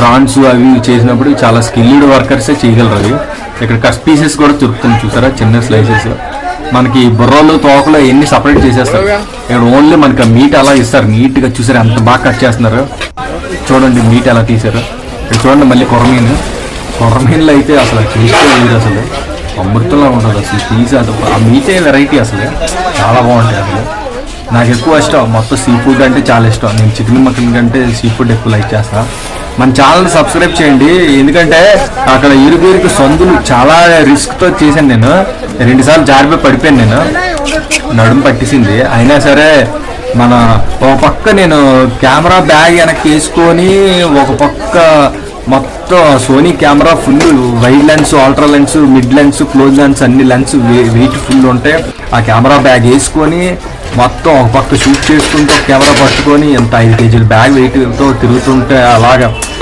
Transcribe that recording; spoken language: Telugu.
ప్రాన్స్ అవి చేసినప్పుడు చాలా స్కిల్డ్ వర్కర్సే చేయగలరు అవి. ఇక్కడ కట్ పీసెస్ కూడా దొరుకుతుంది చూసారా, చిన్న స్లైసెస్. మనకి బుర్రలు తోకలు ఎన్ని సపరేట్ చేసేస్తారు. ఇక్కడ ఓన్లీ మనకి మీట్ అలా ఇస్తారు నీట్గా. చూసారు ఎంత బాగా కట్ చేస్తున్నారు, చూడండి మీట్ ఎలా తీసారు. ఇక్కడ చూడండి మళ్ళీ కొర్రమీన్లో అయితే అసలు టేస్టే లేదు, అసలు అమృతంలా ఉంటుంది అసలు. తీసి అది ఆ మీటే వెరైటీ అసలు, చాలా బాగుంటాయి అసలు. నాకు ఎక్కువ ఇష్టం, మొత్తం సీ ఫుడ్ అంటే చాలా ఇష్టం. నేను చికెన్ మటన్ కంటే సీ ఫుడ్ ఎక్కువ లైక్ చేస్తాను. మన ఛానల్ సబ్స్క్రైబ్ చేయండి, ఎందుకంటే అక్కడ ఇరుకు సందులు చాలా రిస్క్తో చేశాను. నేను 2 సార్లు జారిపోయి పడిపోయాను, నేను నడుము పట్టేసింది. అయినా సరే ఒక పక్క నేను కెమెరా బ్యాగ్ వెనక్కి వేసుకొని, ఒక పక్క మొత్తం Sony camera full wide lens, ultra lens, mid lens, close lens అన్ని లెన్స్ వెయిట్ ఫుల్ ఉంటాయి. ఆ కెమెరా బ్యాగ్ వేసుకొని మొత్తం ఒక పక్క షూట్ చేసుకుంటూ కెమెరా పట్టుకొని ఎంత 5 కేజీల బ్యాగ్ వెయిట్తో తిరుగుతుంటే అలాగా